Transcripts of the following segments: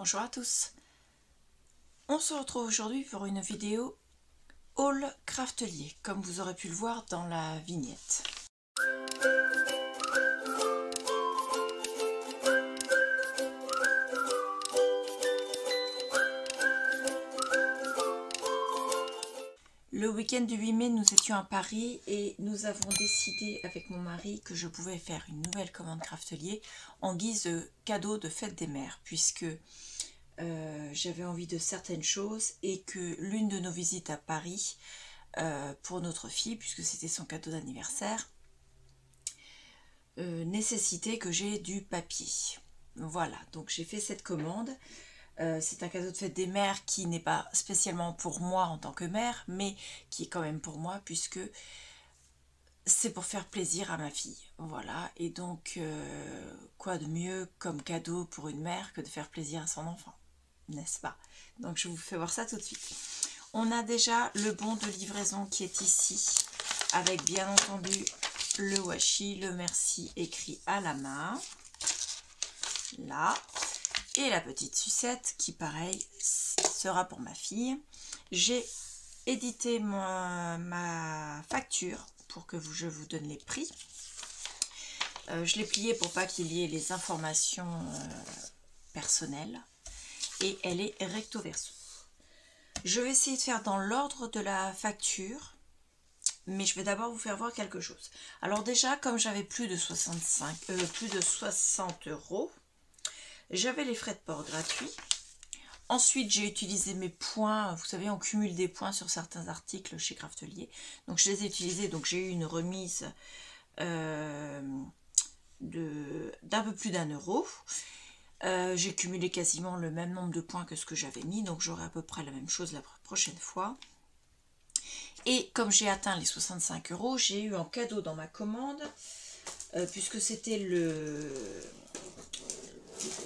Bonjour à tous, on se retrouve aujourd'hui pour une vidéo haul craftelier, comme vous aurez pu le voir dans la vignette. Le week-end du 8 mai, nous étions à Paris et nous avons décidé avec mon mari que je pouvais faire une nouvelle commande craftelier en guise de cadeau de fête des mères, puisque j'avais envie de certaines choses et que l'une de nos visites à Paris pour notre fille, puisque c'était son cadeau d'anniversaire, nécessitait que j'ai du papier. Voilà, donc j'ai fait cette commande. C'est un cadeau de fête des mères qui n'est pas spécialement pour moi en tant que mère, mais qui est quand même pour moi puisque c'est pour faire plaisir à ma fille. Voilà, et donc quoi de mieux comme cadeau pour une mère que de faire plaisir à son enfant, n'est-ce pas? Donc je vous fais voir ça tout de suite. On a déjà le bon de livraison qui est ici, avec bien entendu le washi, le merci écrit à la main, là. Et la petite sucette qui, pareil, sera pour ma fille. J'ai édité ma facture pour que je vous donne les prix. Je l'ai pliée pour pas qu'il y ait les informations personnelles. Et elle est recto verso. Je vais essayer de faire dans l'ordre de la facture. Mais je vais d'abord vous faire voir quelque chose. Alors déjà, comme j'avais plus de 60 €, j'avais les frais de port gratuits. Ensuite, j'ai utilisé mes points. Vous savez, on cumule des points sur certains articles chez Craftelier. Donc, je les ai utilisés. Donc, j'ai eu une remise d'un peu plus d'1 €. J'ai cumulé quasiment le même nombre de points que ce que j'avais mis. Donc, j'aurai à peu près la même chose la prochaine fois. Et comme j'ai atteint les 65 €, j'ai eu en cadeau dans ma commande, puisque c'était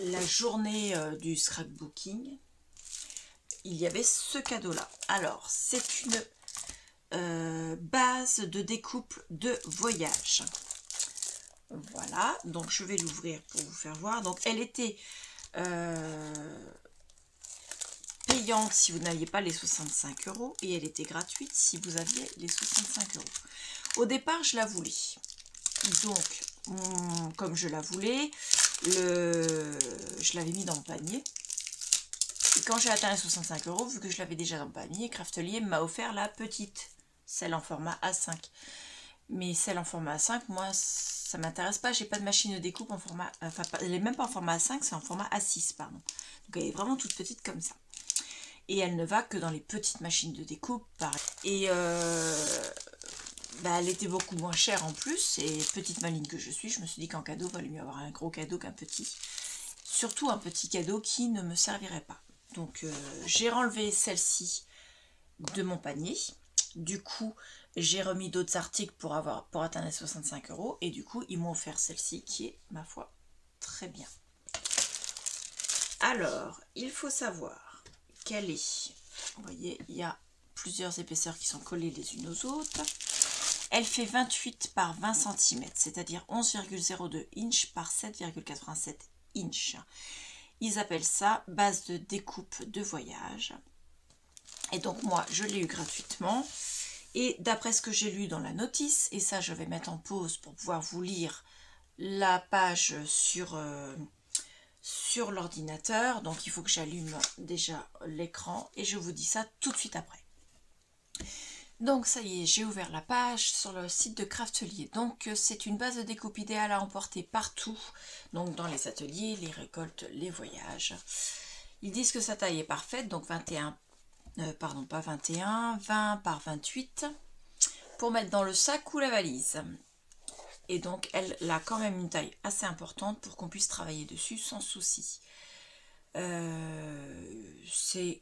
la journée du scrapbooking, il y avait ce cadeau là. Alors c'est une base de découpe de voyage. Voilà, donc je vais l'ouvrir pour vous faire voir. Donc elle était payante si vous n'aviez pas les 65 € et elle était gratuite si vous aviez les 65 €. Au départ je la voulais, donc comme je la voulais, je l'avais mis dans le panier. Et quand j'ai atteint les 65 €, vu que je l'avais déjà dans le panier, Craftelier m'a offert la petite, celle en format A5. Mais celle en format A5, moi, ça m'intéresse pas. J'ai pas de machine de découpe en format... Enfin, elle est même pas en format A5, c'est en format A6, pardon. Donc elle est vraiment toute petite comme ça. Et elle ne va que dans les petites machines de découpe, pareil. Et elle était beaucoup moins chère en plus, et petite maligne que je suis, je me suis dit qu'en cadeau, il valait mieux avoir un gros cadeau qu'un petit. Surtout un petit cadeau qui ne me servirait pas. Donc j'ai renlevé celle-ci de mon panier. Du coup, j'ai remis d'autres articles pour atteindre les 65 €. Et du coup, ils m'ont offert celle-ci qui est, ma foi, très bien. Alors, il faut savoir qu'elle est... Vous voyez, il y a plusieurs épaisseurs qui sont collées les unes aux autres. Elle fait 28 par 20 cm, c'est-à-dire 11,02 inches par 7,87 inches. Ils appellent ça base de découpe de voyage. Et donc moi, je l'ai eu gratuitement. Et d'après ce que j'ai lu dans la notice, et ça je vais mettre en pause pour pouvoir vous lire la page sur l'ordinateur. Donc il faut que j'allume déjà l'écran et je vous dis ça tout de suite après. Donc ça y est, j'ai ouvert la page sur le site de Craftelier. Donc c'est une base de découpe idéale à emporter partout, donc dans les ateliers, les récoltes, les voyages. Ils disent que sa taille est parfaite, donc 20 par 28, pour mettre dans le sac ou la valise. Et donc elle a quand même une taille assez importante pour qu'on puisse travailler dessus sans souci. C'est...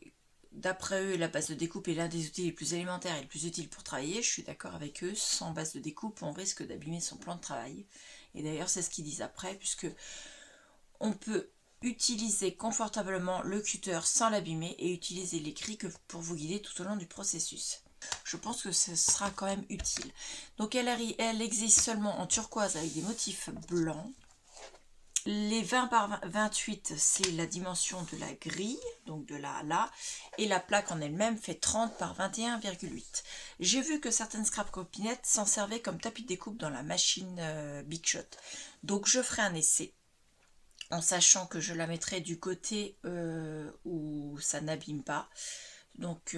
D'après eux, la base de découpe est l'un des outils les plus élémentaires et les plus utiles pour travailler. Je suis d'accord avec eux. Sans base de découpe, on risque d'abîmer son plan de travail. Et d'ailleurs, c'est ce qu'ils disent après, puisque on peut utiliser confortablement le cutter sans l'abîmer et utiliser l'écrit pour vous guider tout au long du processus. Je pense que ce sera quand même utile. Donc elle existe seulement en turquoise avec des motifs blancs. Les 20 par 28, c'est la dimension de la grille, donc de là à là, et la plaque en elle-même fait 30 par 21,8. J'ai vu que certaines scrap copinettes s'en servaient comme tapis de découpe dans la machine Big Shot. Donc je ferai un essai, en sachant que je la mettrai du côté où ça n'abîme pas. Donc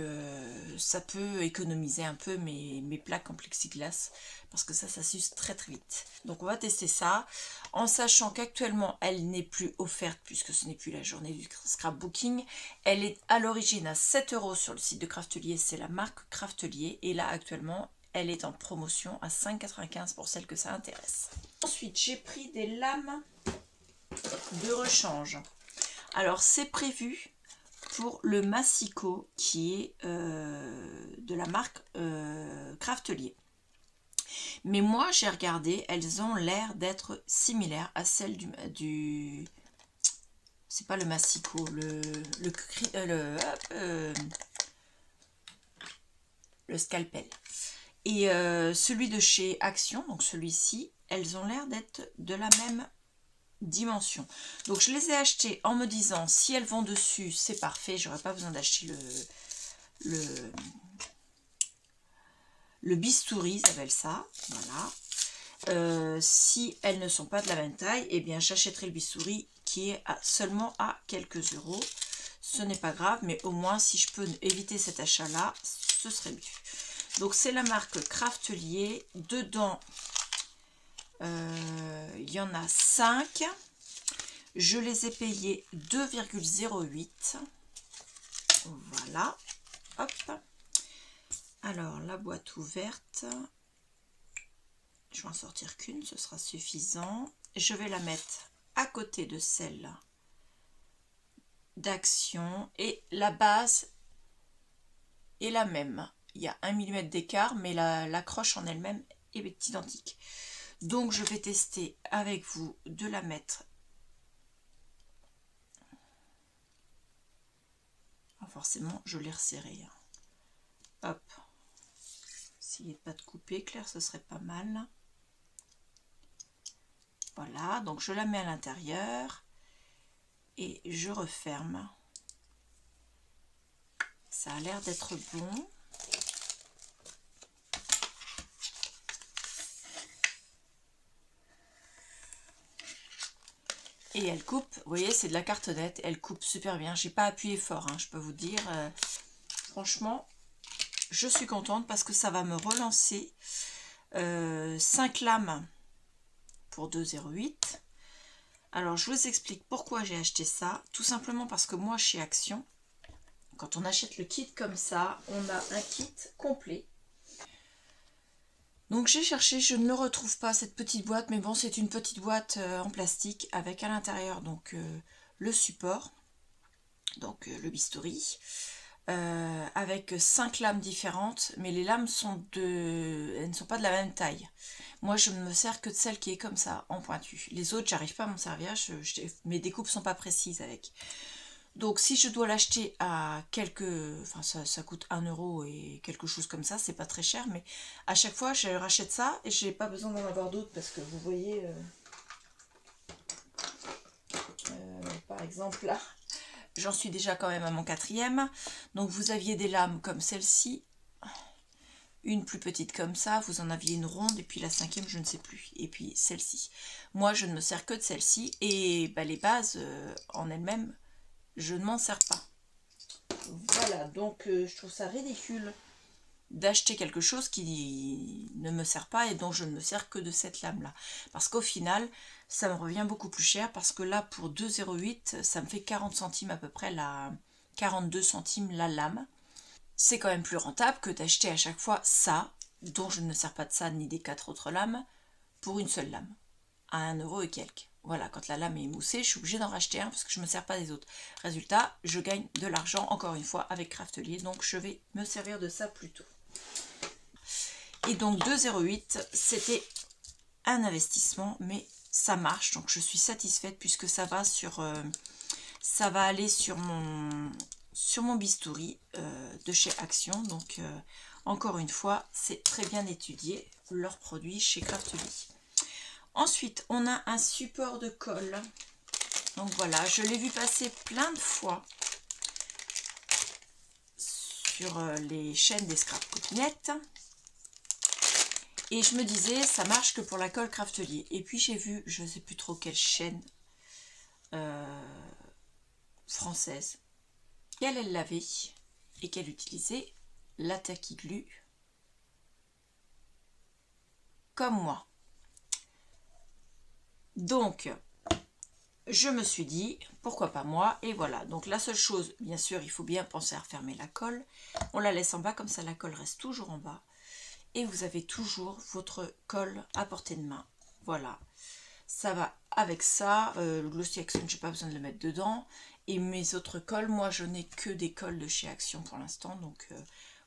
ça peut économiser un peu mes plaques en plexiglas, parce que ça s'use très très vite. Donc on va tester ça, en sachant qu'actuellement elle n'est plus offerte, puisque ce n'est plus la journée du scrapbooking. Elle est à l'origine à 7 € sur le site de Craftelier, c'est la marque Craftelier, et là actuellement elle est en promotion à 5,95 € pour celles que ça intéresse. Ensuite j'ai pris des lames de rechange. Alors c'est prévu pour le massicot qui est de la marque Craftelier. Mais moi j'ai regardé, elles ont l'air d'être similaires à celles du c'est pas le massicot, le scalpel. Et celui de chez Action, donc celui-ci, elles ont l'air d'être de la même dimension. Donc je les ai achetées en me disant, si elles vont dessus, c'est parfait, j'aurais pas besoin d'acheter le bistouri, ils appellent ça, voilà. Si elles ne sont pas de la même taille, eh bien j'achèterai le bistouri qui est seulement à quelques euros. Ce n'est pas grave, mais au moins si je peux éviter cet achat là, ce serait mieux. Donc c'est la marque Craftelier. Dedans il y en a 5. Je les ai payés 2,08. Voilà. Hop. Alors la boîte ouverte. Je vais en sortir qu'une, ce sera suffisant. Je vais la mettre à côté de celle d'Action. Et la base est la même. Il y a 1 mm d'écart, mais l'accroche en elle-même est identique. Donc je vais tester avec vous de la mettre. Ah, forcément, je l'ai resserré. Hop. Essayez de pas de couper, Claire, ce serait pas mal. Voilà, donc je la mets à l'intérieur et je referme. Ça a l'air d'être bon. Et elle coupe, vous voyez, c'est de la cartonnette, elle coupe super bien. J'ai pas appuyé fort, hein, je peux vous dire. Franchement, je suis contente parce que ça va me relancer 5 lames pour 2,08 €. Alors, je vous explique pourquoi j'ai acheté ça. Tout simplement parce que moi, chez Action, quand on achète le kit comme ça, on a un kit complet. Donc j'ai cherché, je ne le retrouve pas cette petite boîte, mais bon, c'est une petite boîte en plastique avec à l'intérieur donc le support, donc le bistouri, avec 5 lames différentes, mais les lames elles ne sont pas de la même taille. Moi je ne me sers que de celle qui est comme ça, en pointu. Les autres, j'arrive pas à m'en servir, mes découpes sont pas précises avec. Donc si je dois l'acheter à enfin ça coûte 1 € et quelque chose comme ça, c'est pas très cher, mais à chaque fois je rachète ça et j'ai pas besoin d'en avoir d'autres parce que vous voyez, par exemple là, j'en suis déjà quand même à mon 4e. Donc vous aviez des lames comme celle-ci, une plus petite comme ça, vous en aviez une ronde et puis la 5e je ne sais plus, et puis celle-ci. Moi je ne me sers que de celle-ci et bah, les bases en elles-mêmes, je ne m'en sers pas. Voilà, donc je trouve ça ridicule d'acheter quelque chose qui ne me sert pas et dont je ne me sers que de cette lame là. Parce qu'au final, ça me revient beaucoup plus cher parce que là, pour 2,08 €, ça me fait 40 centimes à peu près, 42 centimes la lame. C'est quand même plus rentable que d'acheter à chaque fois ça, dont je ne me sers pas de ça ni des 4 autres lames, pour une seule lame, à 1 € et quelques. Voilà, quand la lame est moussée, je suis obligée d'en racheter un parce que je ne me sers pas des autres. Résultat, je gagne de l'argent, encore une fois, avec Craftelier, donc je vais me servir de ça plus tôt. Et donc 2,08 €, c'était un investissement, mais ça marche, donc je suis satisfaite puisque ça va aller sur mon bistouri de chez Action. Donc encore une fois, c'est très bien étudié, leurs produits chez Craftelier. Ensuite, on a un support de colle. Donc voilà, je l'ai vu passer plein de fois sur les chaînes des scrap copinettes. Et je me disais, ça marche que pour la colle Craftelier. Et puis j'ai vu, je ne sais plus trop quelle chaîne française, qu'elle l'avait et qu'elle utilisait la Tacky Glue comme moi. Donc, je me suis dit, pourquoi pas moi? Et voilà, donc la seule chose, bien sûr, il faut bien penser à refermer la colle. On la laisse en bas, comme ça la colle reste toujours en bas. Et vous avez toujours votre colle à portée de main. Voilà, ça va avec ça. Le Glossy Action, je n'ai pas besoin de le mettre dedans. Et mes autres colles, moi je n'ai que des colles de chez Action pour l'instant. Donc vous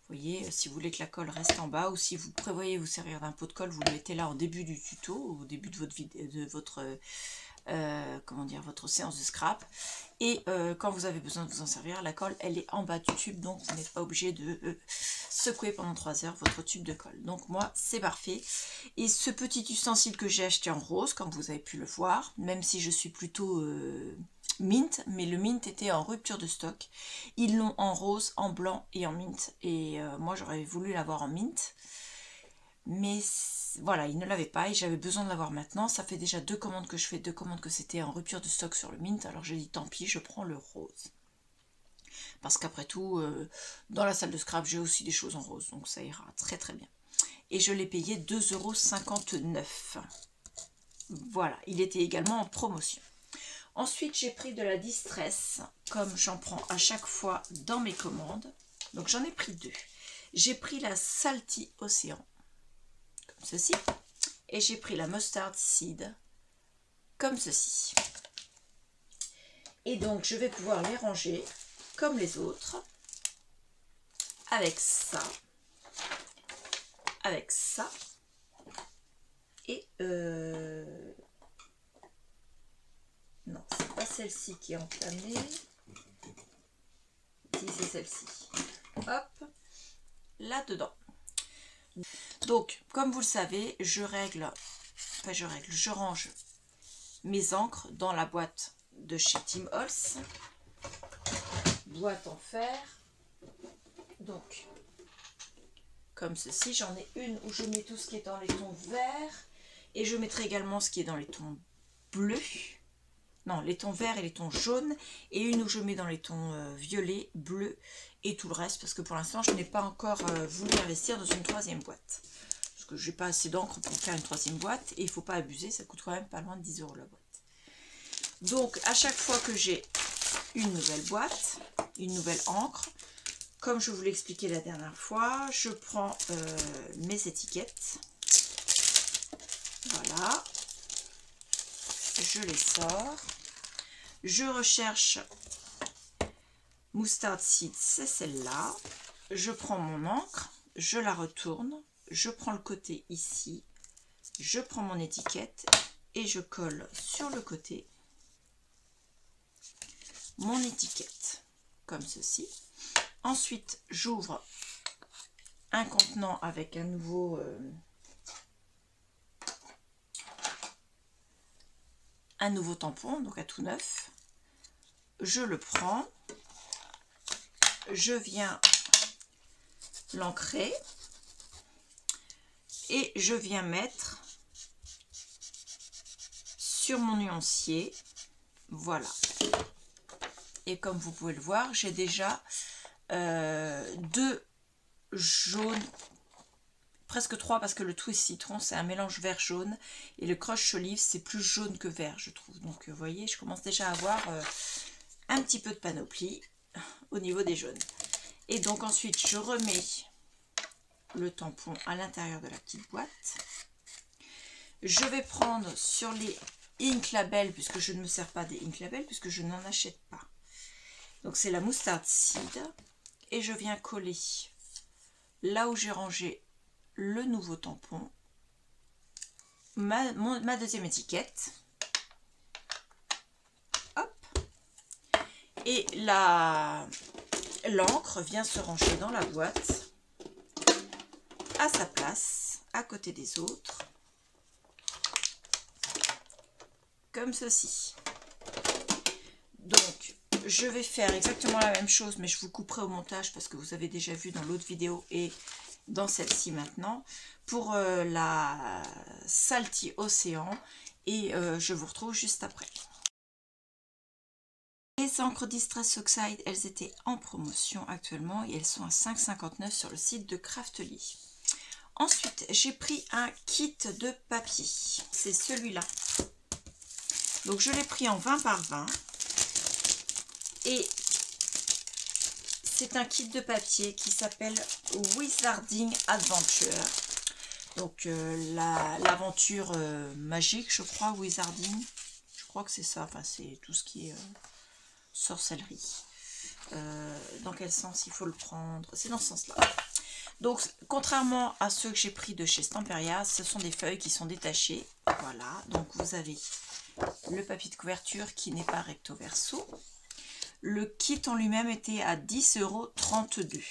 voyez, si vous voulez que la colle reste en bas, ou si vous prévoyez vous servir d'un pot de colle, vous le mettez là en début du tuto, au début de votre vidéo, de votre comment dire, votre séance de scrap. Et quand vous avez besoin de vous en servir, la colle elle est en bas du tube, donc vous n'êtes pas obligé de secouer pendant 3 heures votre tube de colle. Donc moi c'est parfait. Et ce petit ustensile que j'ai acheté en rose, comme vous avez pu le voir, même si je suis plutôt mint, mais le mint était en rupture de stock. Ils l'ont en rose, en blanc et en mint. Et moi j'aurais voulu l'avoir en mint, mais voilà, il ne l'avait pas et j'avais besoin de l'avoir maintenant. Ça fait déjà 2 commandes que je fais, 2 commandes que c'était en rupture de stock sur le mint. Alors j'ai dit tant pis, je prends le rose. Parce qu'après tout, dans la salle de scrap, j'ai aussi des choses en rose. Donc ça ira très très bien. Et je l'ai payé 2,59 €. Voilà, il était également en promotion. Ensuite, j'ai pris de la Distress, comme j'en prends à chaque fois dans mes commandes. Donc j'en ai pris 2. J'ai pris la Salty Océan, comme ceci. Et j'ai pris la Mustard Seed, comme ceci. Et donc, je vais pouvoir les ranger comme les autres, avec ça, et non, c'est pas celle-ci qui est enflammée, si c'est celle-ci, hop, là-dedans. Donc, comme vous le savez, je range mes encres dans la boîte de chez Tim Holtz, boîte en fer. Donc, comme ceci, j'en ai une où je mets tout ce qui est dans les tons verts et je mettrai également ce qui est dans les tons bleus, non, les tons verts et les tons jaunes, et une où je mets dans les tons violets, bleus et tout le reste, parce que pour l'instant je n'ai pas encore voulu investir dans une 3e boîte, parce que j'ai pas assez d'encre pour faire une 3e boîte et il ne faut pas abuser, ça coûte quand même pas loin de 10 € la boîte. Donc à chaque fois que j'ai une nouvelle boîte, une nouvelle encre, comme je vous l'ai expliqué la dernière fois, je prends mes étiquettes, voilà, je les sors, je recherche Mustard Seed, c'est celle-là, je prends mon encre, je la retourne, je prends le côté ici, je prends mon étiquette et je colle sur le côté mon étiquette, comme ceci. Ensuite, j'ouvre un contenant avec un nouveau tampon, donc à tout neuf. Je le prends, je viens l'ancrer et je viens mettre sur mon nuancier, voilà. Et comme vous pouvez le voir, j'ai déjà 2 jaunes, presque 3 parce que le twist citron c'est un mélange vert jaune et le crush olive c'est plus jaune que vert je trouve. Donc vous voyez, je commence déjà à avoir un petit peu de panoplie au niveau des jaunes. Et donc ensuite je remets le tampon à l'intérieur de la petite boîte. Je vais prendre sur les ink labels, puisque je ne me sers pas des ink labels puisque je n'en achète pas. Donc c'est la Mustard Seed et je viens coller là où j'ai rangé le nouveau tampon ma 2e étiquette, hop, et l'encre vient se ranger dans la boîte à sa place à côté des autres, comme ceci. Donc, je vais faire exactement la même chose, mais je vous couperai au montage parce que vous avez déjà vu dans l'autre vidéo et dans celle-ci maintenant, pour la Salty Océan. Et je vous retrouve juste après. Les encres Distress Oxide, elles étaient en promotion actuellement et elles sont à 5,59 sur le site de Craftly. Ensuite, j'ai pris un kit de papier. C'est celui-là. Donc, je l'ai pris en 20 par 20. Et c'est un kit de papier qui s'appelle Wizarding Adventure. Donc, l'aventure magique, je crois, Wizarding. Je crois que c'est ça. Enfin, c'est tout ce qui est sorcellerie. Dans quel sens il faut le prendre? C'est dans ce sens-là. Donc, contrairement à ceux que j'ai pris de chez Stamperia, ce sont des feuilles qui sont détachées. Voilà. Donc, vous avez le papier de couverture qui n'est pas recto verso. Le kit en lui-même était à 10,32 €.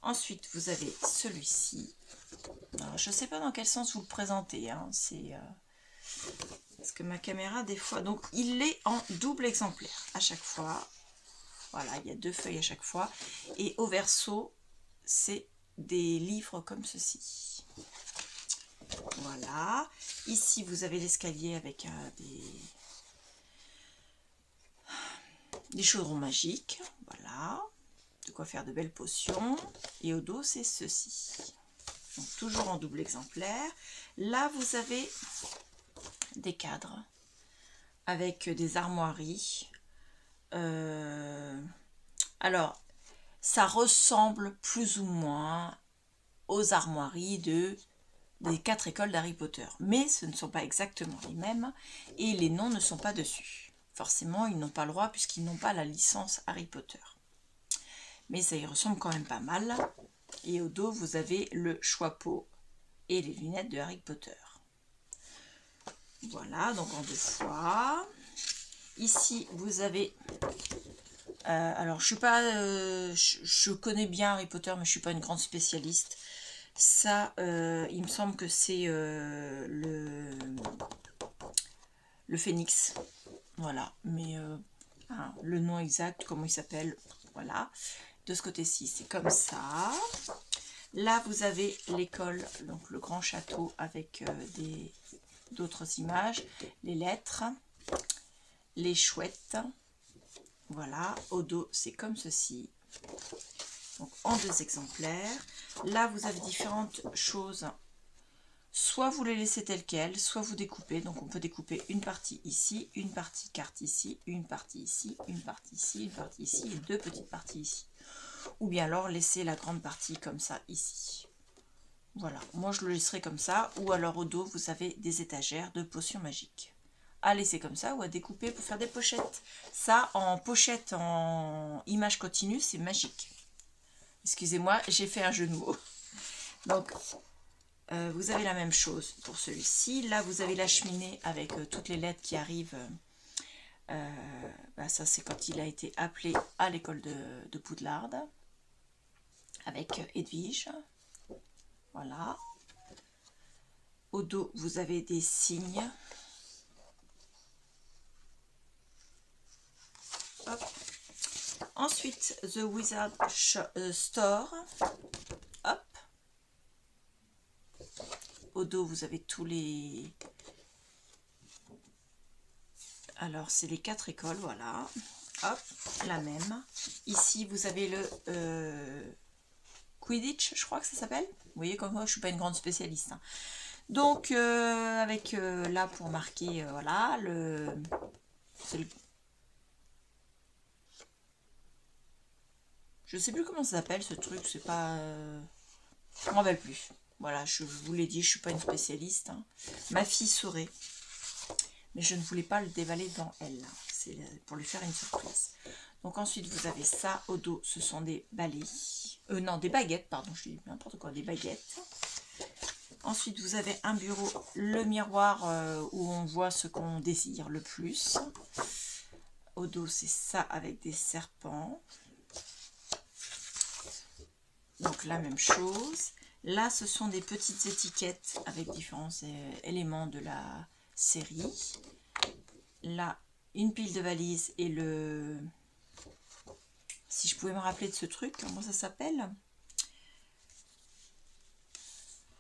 Ensuite, vous avez celui-ci. Je ne sais pas dans quel sens vous le présentez. Hein. C'est parce que ma caméra, des fois... Donc, il est en double exemplaire à chaque fois. Voilà, il y a 2 feuilles à chaque fois. Et au verso, c'est des livres comme ceci. Voilà. Ici, vous avez l'escalier avec des chaudrons magiques. Voilà. De quoi faire de belles potions. Et au dos, c'est ceci. Donc, toujours en double exemplaire. Là, vous avez des cadres avec des armoiries. Alors, ça ressemble plus ou moins aux armoiries des 4 écoles d'Harry Potter. Mais ce ne sont pas exactement les mêmes et les noms ne sont pas dessus. Forcément, ils n'ont pas le droit puisqu'ils n'ont pas la licence Harry Potter. Mais ça y ressemble quand même pas mal. Et au dos, vous avez le chapeau et les lunettes de Harry Potter. Voilà, donc en 2 fois. Ici, vous avez... alors, je suis pas... je connais bien Harry Potter, mais je suis pas une grande spécialiste. Ça, il me semble que c'est le phénix. Voilà, mais le nom exact, comment il s'appelle, voilà. De ce côté-ci, c'est comme ça. Là, vous avez l'école, donc le grand château avec d'autres images, les lettres, les chouettes. Voilà, au dos, c'est comme ceci. Donc, en 2 exemplaires. Là, vous avez différentes choses. Soit vous les laissez telles quelles, soit vous découpez. Donc, on peut découper une partie ici, une partie carte ici, une partie ici, une partie ici, une partie ici et 2 petites parties ici. Ou bien alors, laisser la grande partie comme ça ici. Voilà, moi je le laisserai comme ça. Ou alors au dos, vous avez des étagères de potions magiques. À laisser comme ça ou à découper pour faire des pochettes. Ça, en pochette, en image continue, c'est magique. Excusez-moi, j'ai fait un jeu de mots. Donc, vous avez la même chose pour celui-ci. Là, vous avez la cheminée avec toutes les lettres qui arrivent. Ça, c'est quand il a été appelé à l'école de Poudlard. Avec Edwige. Voilà. Au dos, vous avez des signes. Hop. Ensuite, The Wizard Store. Hop. Au dos, vous avez tous les... Alors, c'est les 4 écoles, voilà. Hop, la même. Ici, vous avez le Quidditch, je crois que ça s'appelle. Vous voyez, comme moi, je ne suis pas une grande spécialiste. Hein. Donc, avec là, pour marquer, voilà, je sais plus comment ça s'appelle, ce truc, c'est pas... je ne m'en rappelle plus. Voilà, je vous l'ai dit, je ne suis pas une spécialiste. Hein. Ma fille saurait. Mais je ne voulais pas le dévaler dans elle. C'est pour lui faire une surprise. Donc ensuite, vous avez ça au dos. Ce sont des balais. Non, des baguettes, pardon. Je dis n'importe quoi, des baguettes. Ensuite, vous avez un bureau, le miroir où on voit ce qu'on désire le plus. Au dos, c'est ça avec des serpents. Donc la même chose. Là, ce sont des petites étiquettes avec différents éléments de la série. Là, une pile de valises et le... Si je pouvais me rappeler de ce truc, comment ça s'appelle?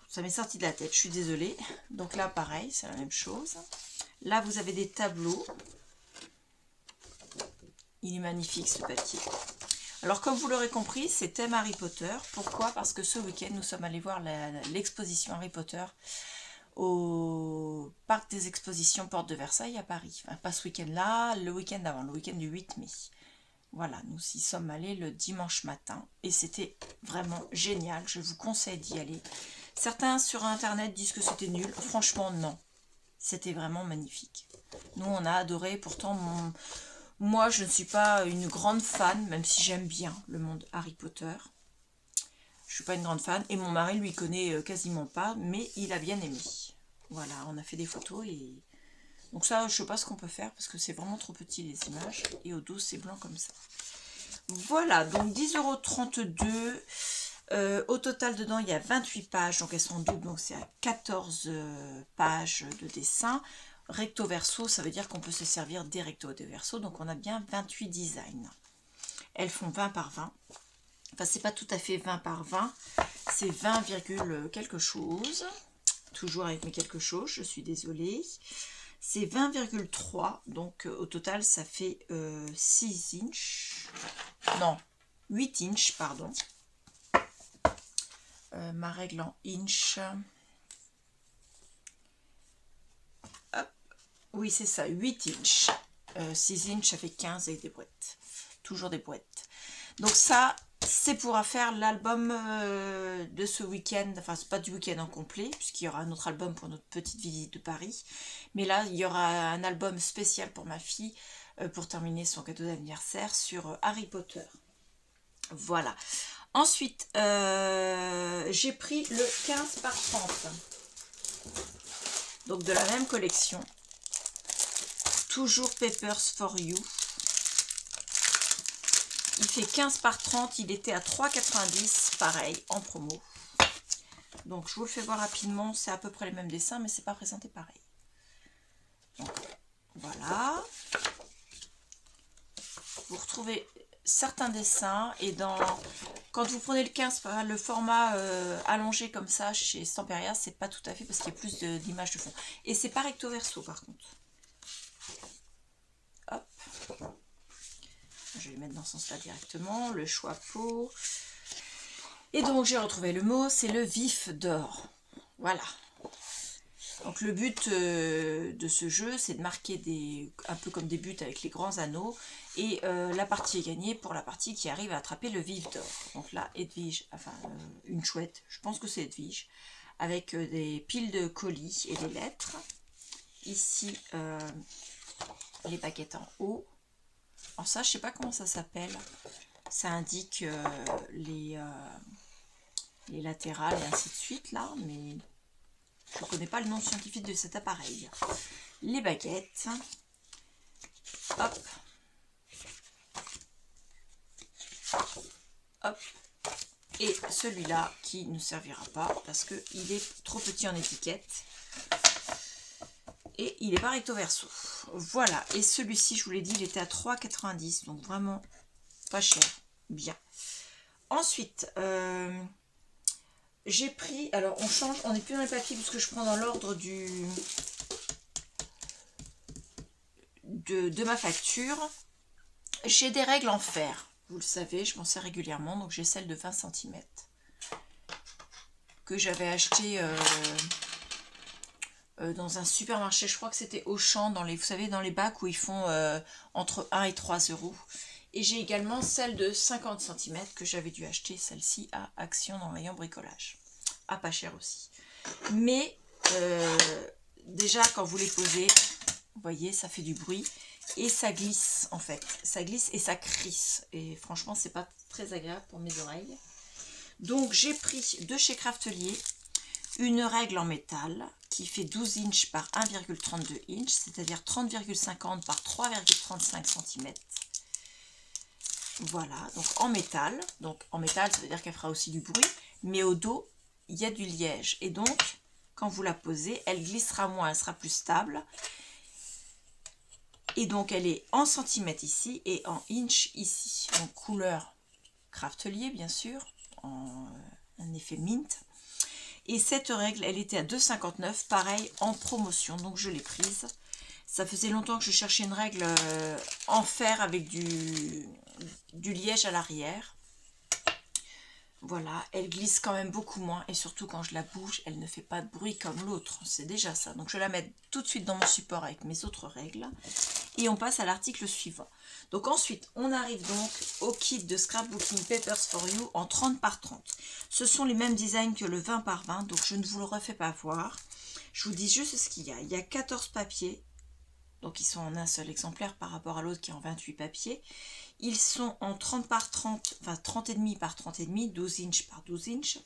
Ça m'est sorti de la tête, je suis désolée. Donc là, pareil, c'est la même chose. Là, vous avez des tableaux. Il est magnifique ce papier. Alors, comme vous l'aurez compris, c'est thème Harry Potter. Pourquoi? Parce que ce week-end, nous sommes allés voir l'exposition Harry Potter au parc des expositions Porte de Versailles à Paris. Enfin, pas ce week-end-là, le week-end avant, le week-end du 8 mai. Voilà, nous y sommes allés le dimanche matin et c'était vraiment génial. Je vous conseille d'y aller. Certains sur internet disent que c'était nul. Franchement, non. C'était vraiment magnifique. Nous, on a adoré. Pourtant, moi, je ne suis pas une grande fan, même si j'aime bien le monde Harry Potter. Je ne suis pas une grande fan. Et mon mari, lui, connaît quasiment pas, mais il a bien aimé. Voilà, on a fait des photos et... Donc ça, je ne sais pas ce qu'on peut faire parce que c'est vraiment trop petit les images. Et au dos, c'est blanc comme ça. Voilà, donc 10,32 €. Au total, dedans, il y a 28 pages. Donc elles sont doubles, donc c'est à 14 pages de dessin. Recto verso, ça veut dire qu'on peut se servir des recto et des verso. Donc on a bien 28 designs. Elles font 20 par 20. Enfin, c'est pas tout à fait 20 par 20. C'est 20, quelque chose. Toujours avec mes quelque chose, je suis désolée. C'est 20,3, donc au total ça fait 6 inches, non, 8 inches, pardon. Ma règle en inch. Hop. Oui, c'est ça, 8 inches. 6 inches, ça fait 15 avec des brouettes. Toujours des brouettes. Donc ça, c'est pour faire l'album de ce week-end. Enfin, c'est pas du week-end en complet, puisqu'il y aura un autre album pour notre petite visite de Paris. Mais là, il y aura un album spécial pour ma fille, pour terminer son cadeau d'anniversaire sur Harry Potter. Voilà. Ensuite, j'ai pris le 15 par 30. Donc de la même collection. Toujours Papers for You. Il fait 15 par 30, il était à 3,90, pareil, en promo. Donc je vous le fais voir rapidement, c'est à peu près les mêmes dessins, mais c'est pas présenté pareil. Donc voilà. Vous retrouvez certains dessins, et quand vous prenez le 15, le format allongé comme ça chez Stamperia, c'est pas tout à fait parce qu'il y a plus d'images de fond. Et c'est pas recto verso par contre. Hop. Je vais le mettre dans ce sens-là directement. Le choix peau. Et donc, j'ai retrouvé le mot, c'est le vif d'or. Voilà. Donc, le but de ce jeu, c'est de marquer un peu comme des buts avec les grands anneaux. Et la partie est gagnée pour la partie qui arrive à attraper le vif d'or. Donc là, Edwige, enfin, une chouette, je pense que c'est Edwige, avec des piles de colis et des lettres. Ici, les paquettes en haut. Alors ça, je sais pas comment ça s'appelle. Ça indique les latérales et ainsi de suite là, mais je ne connais pas le nom scientifique de cet appareil. Les baguettes. Hop. Hop. Et celui-là qui ne servira pas parce qu'il est trop petit en étiquette. Et il n'est pas recto verso. Voilà. Et celui-ci, je vous l'ai dit, il était à 3,90. Donc vraiment pas cher. Bien. Ensuite, j'ai pris... Alors, on change. On n'est plus dans les papiers puisque je prends dans l'ordre de ma facture. J'ai des règles en fer. Vous le savez, je m'en sers régulièrement. Donc, j'ai celle de 20 cm que j'avais acheté... dans un supermarché, je crois que c'était Auchan, vous savez, dans les bacs où ils font entre 1 et 3 €. Et j'ai également celle de 50 cm que j'avais dû acheter, celle-ci à Action dans le rayon bricolage. Ah, pas cher aussi. Mais déjà, quand vous les posez, vous voyez, ça fait du bruit. Et ça glisse, en fait. Ça glisse et ça crisse. Et franchement, c'est pas très agréable pour mes oreilles. Donc, j'ai pris de chez Craftelier une règle en métal qui fait 12 inches par 1,32 inches, c'est-à-dire 30,50 par 3,35 cm. Voilà, donc en métal. Donc en métal, ça veut dire qu'elle fera aussi du bruit, mais au dos, il y a du liège. Et donc, quand vous la posez, elle glissera moins, elle sera plus stable. Et donc elle est en centimètres ici et en inch ici. Donc couleur Craftelier bien sûr, en un effet mint. Et cette règle, elle était à 2,59, pareil en promotion, donc je l'ai prise. Ça faisait longtemps que je cherchais une règle en fer avec du liège à l'arrière. Voilà, elle glisse quand même beaucoup moins et surtout quand je la bouge, elle ne fait pas de bruit comme l'autre. C'est déjà ça. Donc je vais la mettre tout de suite dans mon support avec mes autres règles. Et on passe à l'article suivant. Donc ensuite, on arrive donc au kit de Scrapbooking Papers for You en 30 par 30. Ce sont les mêmes designs que le 20 par 20, donc je ne vous le refais pas voir. Je vous dis juste ce qu'il y a. Il y a 14 papiers, donc ils sont en un seul exemplaire par rapport à l'autre qui est en 28 papiers. Ils sont en 30 par 30, enfin 30,5 par 30,5, 12 inches par 12 inches.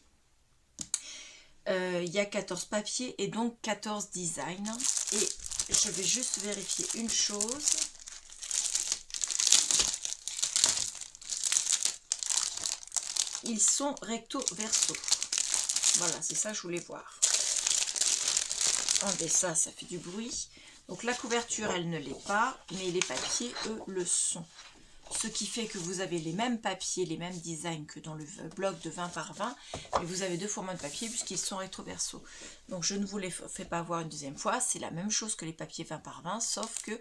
Il y a 14 papiers et donc 14 designs. Et je vais juste vérifier une chose. Ils sont recto verso. Voilà, c'est ça que je voulais voir. Enlevez ça, ça fait du bruit. Donc la couverture, elle ne l'est pas, mais les papiers, eux, le sont. Ce qui fait que vous avez les mêmes papiers, les mêmes designs que dans le bloc de 20 par 20, mais vous avez 2 fois moins de papier puisqu'ils sont rétro-verso. Donc je ne vous les fais pas voir une deuxième fois, c'est la même chose que les papiers 20 par 20, sauf que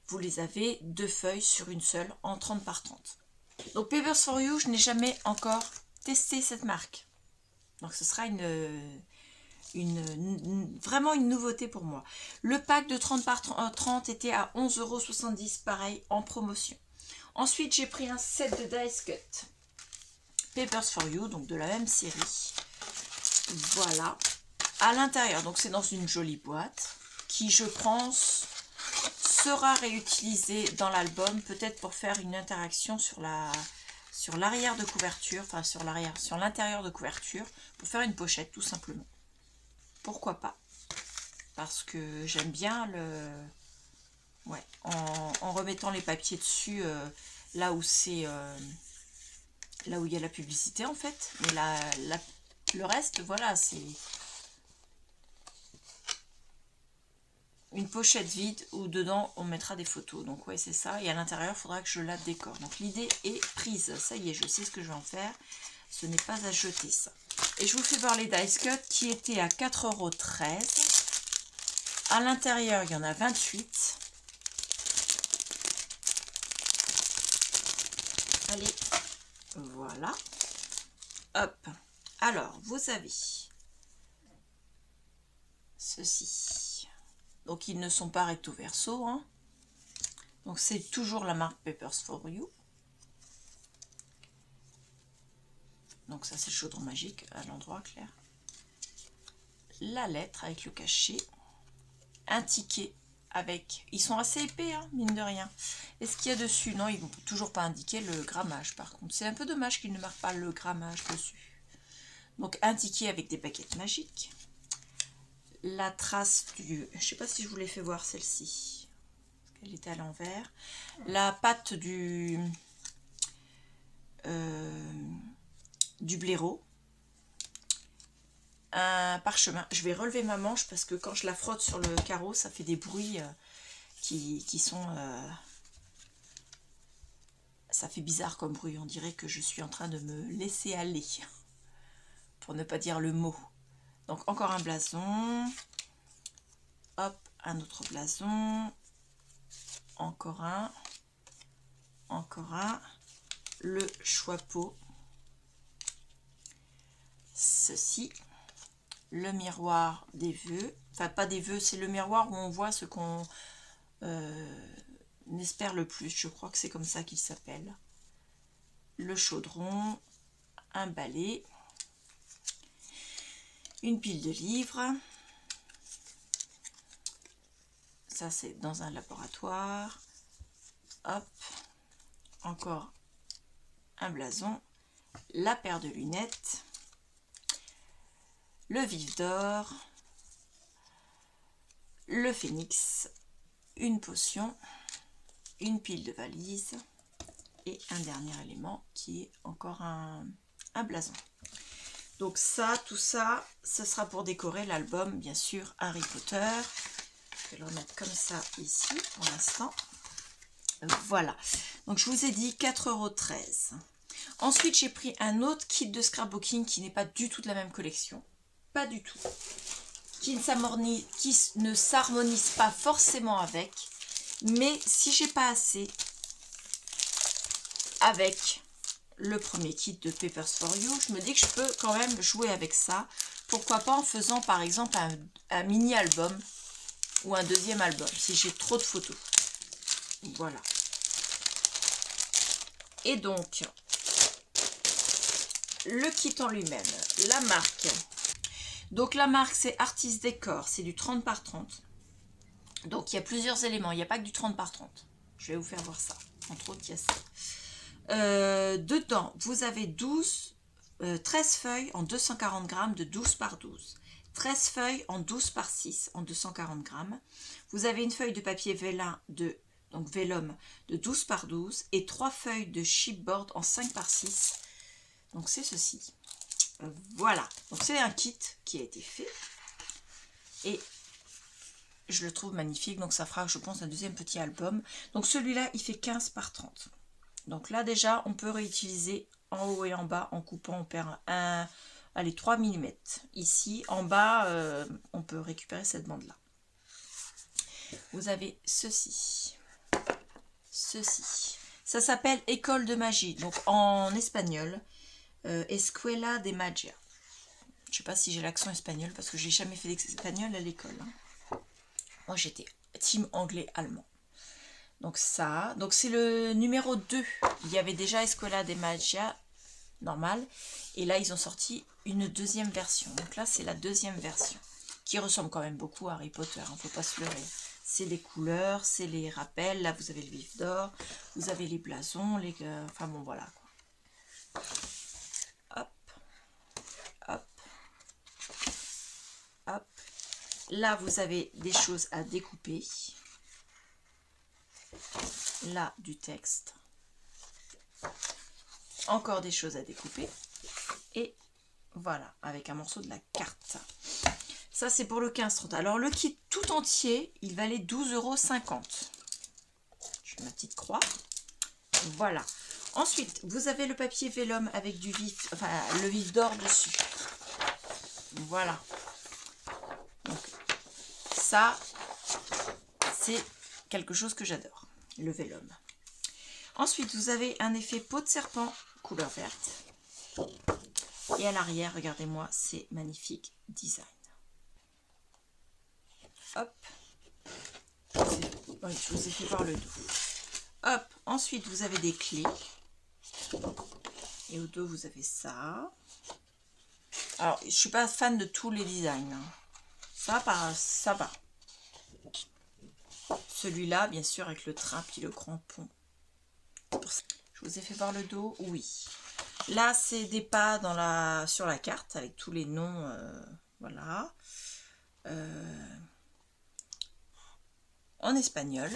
vous les avez 2 feuilles sur une seule en 30 par 30. Donc Papers for You, je n'ai jamais encore testé cette marque. Donc ce sera vraiment une nouveauté pour moi. Le pack de 30 par 30 était à 11,70 €, pareil, en promotion. Ensuite, j'ai pris un set de Dice Cut Papers for You, donc de la même série. Voilà. À l'intérieur, donc c'est dans une jolie boîte qui, je pense, sera réutilisée dans l'album, peut-être pour faire une interaction sur l'arrière de couverture, enfin sur l'intérieur de couverture, pour faire une pochette tout simplement. Pourquoi pas? Parce que j'aime bien ouais, en remettant les papiers dessus, là où c'est là où il y a la publicité en fait, mais le reste, voilà, c'est une pochette vide où dedans on mettra des photos. Donc ouais, c'est ça, et à l'intérieur il faudra que je la décore. Donc l'idée est prise, ça y est, je sais ce que je vais en faire, ce n'est pas à jeter ça. Et je vous fais voir les Dice Cut qui étaient à 4,13 €. À l'intérieur, il y en a 28. Allez, voilà. Hop. Alors, vous avez ceci. Donc, ils ne sont pas recto verso. Hein. Donc, c'est toujours la marque Papers for You. Donc, ça, c'est le chaudron magique à l'endroit clair. La lettre avec le cachet. Un ticket avec... Ils sont assez épais, hein, mine de rien. Et ce qu'il y a dessus? Non, ils ne vont toujours pas indiquer le grammage, par contre. C'est un peu dommage qu'ils ne marquent pas le grammage dessus. Donc, un ticket avec des baguettes magiques. La trace du... Je ne sais pas si je vous l'ai fait voir, celle-ci. Elle était à l'envers. La pâte du blaireau. Un parchemin. Je vais relever ma manche parce que quand je la frotte sur le carreau, ça fait des bruits qui sont... ça fait bizarre comme bruit. On dirait que je suis en train de me laisser aller. Pour ne pas dire le mot. Donc encore un blason. Hop, un autre blason. Encore un. Encore un. Le chapeau. Ceci. Le miroir des vœux, enfin pas des vœux, c'est le miroir où on voit ce qu'on espère le plus, je crois que c'est comme ça qu'il s'appelle. Le chaudron, un balai, une pile de livres, ça c'est dans un laboratoire, hop, encore un blason, la paire de lunettes, le vif d'or, le phénix, une potion, une pile de valises et un dernier élément qui est encore un blason. Donc ça, tout ça, ce sera pour décorer l'album, bien sûr, Harry Potter. Je vais le remettre comme ça ici pour l'instant. Voilà. Donc je vous ai dit 4,13 €. Ensuite, j'ai pris un autre kit de scrapbooking qui n'est pas du tout de la même collection. Pas du tout. Qui ne s'harmonise pas forcément avec. Mais si j'ai pas assez avec le premier kit de Papers for You, je me dis que je peux quand même jouer avec ça. Pourquoi pas en faisant par exemple un mini-album ou un deuxième album si j'ai trop de photos. Voilà. Et donc, le kit en lui-même, la marque. Donc la marque c'est Artist Decor, c'est du 30 par 30. Donc il y a plusieurs éléments, il n'y a pas que du 30 par 30. Je vais vous faire voir ça. Entre autres, il y a ça. Dedans, vous avez 13 feuilles en 240 grammes de 12 par 12. 13 feuilles en 12 par 6 en 240 grammes. Vous avez une feuille de papier vélin donc vélum de 12 par 12 et 3 feuilles de chipboard en 5 par 6. Donc c'est ceci. Voilà. Donc c'est un kit qui a été fait. Et je le trouve magnifique. Donc ça fera, je pense, un deuxième petit album. Donc celui-là, il fait 15 par 30. Donc là déjà, on peut réutiliser en haut et en bas en coupant. On perd allez, 3 mm. Ici, en bas, on peut récupérer cette bande-là. Vous avez ceci. Ceci. Ça s'appelle École de magie. Donc en espagnol, Escuela de Magia. Je ne sais pas si j'ai l'accent espagnol parce que j'ai jamais fait d'espagnol à l'école. Hein. Moi, j'étais team anglais-allemand. Donc ça, donc c'est le numéro 2. Il y avait déjà Escuela de Magia normal. Et là, ils ont sorti une deuxième version. Donc là, c'est la deuxième version. Qui ressemble quand même beaucoup à Harry Potter. Il ne faut pas se leurrer. C'est les couleurs, c'est les rappels. Là, vous avez le vif d'or. Vous avez les blasons. Enfin bon, voilà. Quoi. Hop. Hop. Hop. Là, vous avez des choses à découper. Là, du texte. Encore des choses à découper. Et voilà, avec un morceau de la carte. Ça, c'est pour le 15,30. Alors, le kit tout entier, il valait 12,50 €. Je fais ma petite croix. Voilà. Ensuite, vous avez le papier vélum avec du vif, enfin, le vif d'or dessus. Voilà. Donc, ça, c'est quelque chose que j'adore, le vélum. Ensuite, vous avez un effet peau de serpent couleur verte. Et à l'arrière, regardez-moi, c'est magnifique design. Hop. Oui, je vous ai fait voir le dos. Hop. Ensuite, vous avez des clés. Et au dos, vous avez ça. Alors, je ne suis pas fan de tous les designs. Hein. Ça va. Celui-là, bien sûr, avec le train puis le crampon. Je vous ai fait voir le dos. Oui. Là, c'est des pas sur la carte avec tous les noms. Voilà. En espagnol.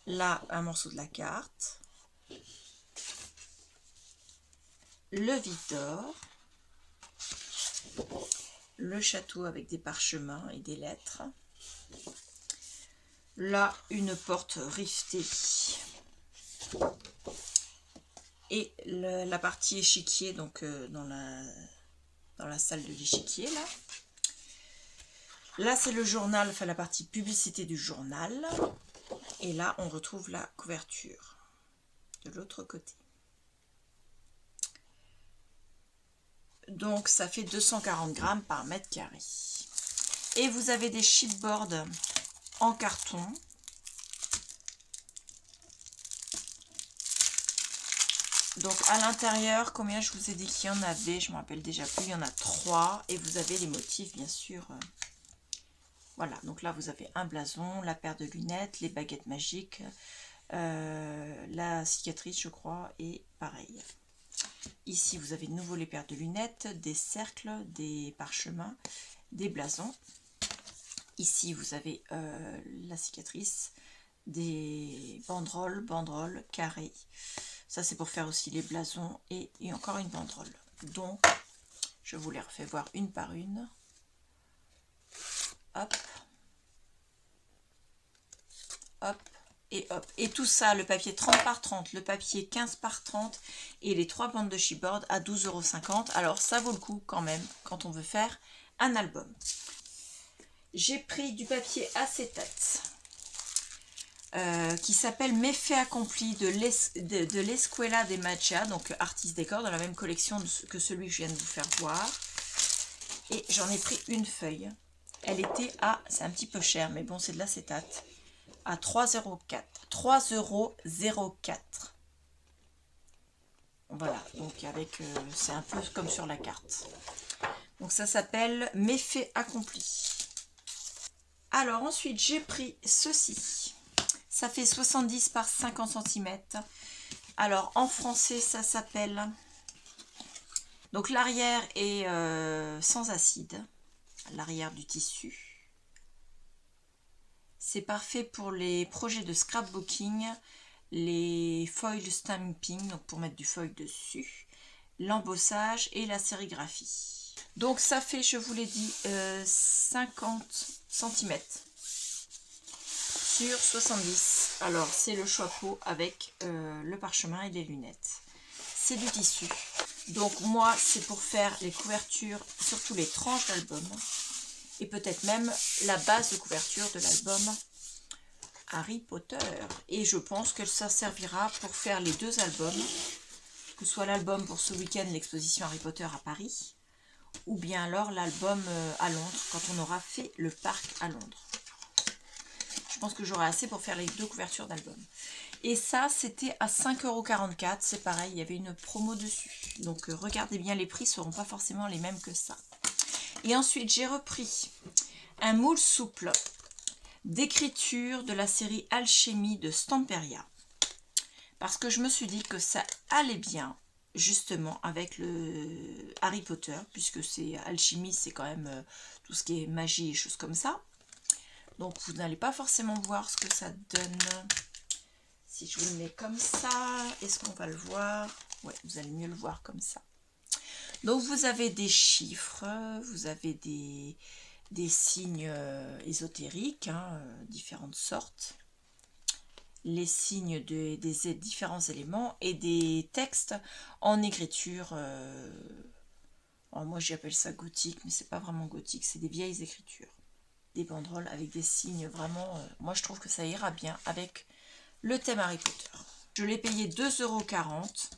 Là, un morceau de la carte. Le vif d'or. Le château avec des parchemins et des lettres. Là, une porte rivetée. Et la partie échiquier, donc dans la salle de l'échiquier, là. Là, c'est le journal, enfin la partie publicité du journal. Et là, on retrouve la couverture de l'autre côté. Donc, ça fait 240 grammes par mètre carré. Et vous avez des chipboards en carton. Donc, à l'intérieur, combien je vous ai dit qu'il y en avait? Je ne me rappelle déjà plus. Il y en a 3. Et vous avez les motifs, bien sûr. Voilà, donc là, vous avez un blason, la paire de lunettes, les baguettes magiques, la cicatrice, je crois, et pareil. Ici, vous avez de nouveau les paires de lunettes, des cercles, des parchemins, des blasons. Ici, vous avez la cicatrice, des banderoles carrées. Ça, c'est pour faire aussi les blasons et encore une banderole. Donc, Je vous les refais voir une par une. Hop. Hop. Et hop. Et tout ça, le papier 30 par 30, le papier 15 par 30 et les 3 bandes de chipboard à 12,50 €. Alors ça vaut le coup quand même quand on veut faire un album. J'ai pris du papier acétate qui s'appelle Méfait accompli de l'Escuela de Magia, donc Artist Décor, dans la même collection que celui que je viens de vous faire voir. Et j'en ai pris une feuille. Elle était à, c'est un petit peu cher, mais bon, c'est de l'acétate, à 3,04 €. 3,04 €. Voilà, donc avec, c'est un peu comme sur la carte. Donc ça s'appelle Méfait accompli. Alors ensuite, j'ai pris ceci. Ça fait 70 par 50 cm. Alors en français, ça s'appelle... Donc l'arrière est sans acide. L'arrière du tissu. C'est parfait pour les projets de scrapbooking, les foil stamping, donc pour mettre du foil dessus, l'embossage et la sérigraphie. Donc ça fait, je vous l'ai dit, 50 cm sur 70. Alors c'est le choix peau avec le parchemin et les lunettes. C'est du tissu. Donc moi c'est pour faire les couvertures, surtout les tranches d'album. Et peut-être même la base de couverture de l'album Harry Potter. Et je pense que ça servira pour faire les deux albums. Que ce soit l'album pour ce week-end, l'exposition Harry Potter à Paris. Ou bien alors l'album à Londres, quand on aura fait le parc à Londres. Je pense que j'aurai assez pour faire les deux couvertures d'album. Et ça, c'était à 5,44 €. C'est pareil, il y avait une promo dessus. Donc regardez bien, les prix ne seront pas forcément les mêmes que ça. Et ensuite, j'ai repris un moule souple d'écriture de la série Alchimie de Stamperia. Parce que je me suis dit que ça allait bien, justement, avec le Harry Potter, puisque c'est Alchimie, c'est quand même tout ce qui est magie et choses comme ça. Donc, vous n'allez pas forcément voir ce que ça donne. Si je vous le mets comme ça, est-ce qu'on va le voir? Ouais, vous allez mieux le voir comme ça. Donc vous avez des chiffres, vous avez des signes ésotériques, hein, différentes sortes, les signes des différents éléments et des textes en écriture. Moi j'appelle ça gothique, mais c'est pas vraiment gothique, c'est des vieilles écritures. Des banderoles avec des signes vraiment... moi je trouve que ça ira bien avec le thème Harry Potter. Je l'ai payé 2,40 €.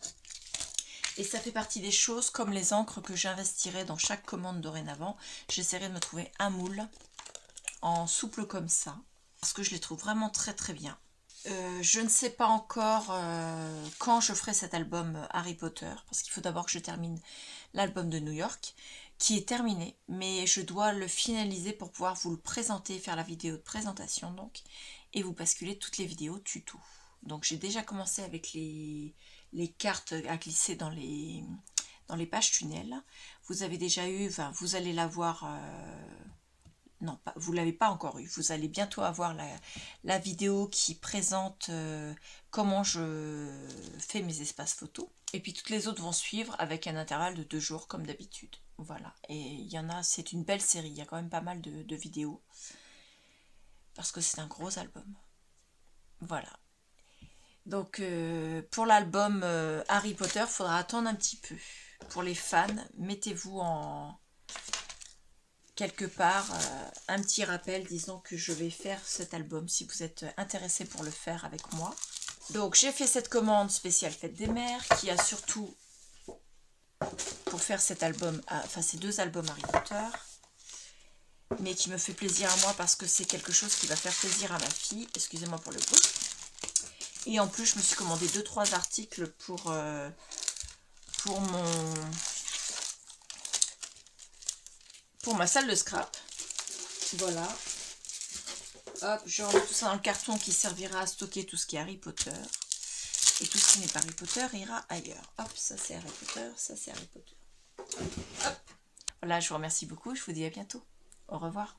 Et ça fait partie des choses comme les encres que j'investirai dans chaque commande dorénavant. J'essaierai de me trouver un moule en souple comme ça. Parce que je les trouve vraiment très très bien. Je ne sais pas encore quand je ferai cet album Harry Potter. Parce qu'il faut d'abord que je termine l'album de New York. Qui est terminé. Mais je dois le finaliser pour pouvoir vous le présenter. Faire la vidéo de présentation donc. Et vous basculer toutes les vidéos tuto. Donc j'ai déjà commencé avec les cartes à glisser dans les pages tunnels. Vous avez déjà eu, enfin vous allez l'avoir, non, pas, vous ne l'avez pas encore eu. Vous allez bientôt avoir la vidéo qui présente comment je fais mes espaces photos. Et puis toutes les autres vont suivre avec un intervalle de 2 jours comme d'habitude. Voilà, et il y en a, c'est une belle série, il y a quand même pas mal de vidéos. Parce que c'est un gros album. Voilà. Donc pour l'album Harry Potter, il faudra attendre un petit peu. Pour les fans, mettez-vous en quelque part un petit rappel disant que je vais faire cet album si vous êtes intéressé pour le faire avec moi. Donc j'ai fait cette commande spéciale Fête des Mères qui a surtout pour faire cet album, enfin ces deux albums Harry Potter, mais qui me fait plaisir à moi parce que c'est quelque chose qui va faire plaisir à ma fille. Excusez-moi pour le bruit. Et en plus, je me suis commandé 2-3 articles pour ma salle de scrap. Voilà. Hop, je remets tout ça dans le carton qui servira à stocker tout ce qui est Harry Potter. Et tout ce qui n'est pas Harry Potter ira ailleurs. Hop, ça c'est Harry Potter, ça c'est Harry Potter. Hop. Voilà, je vous remercie beaucoup. Je vous dis à bientôt. Au revoir.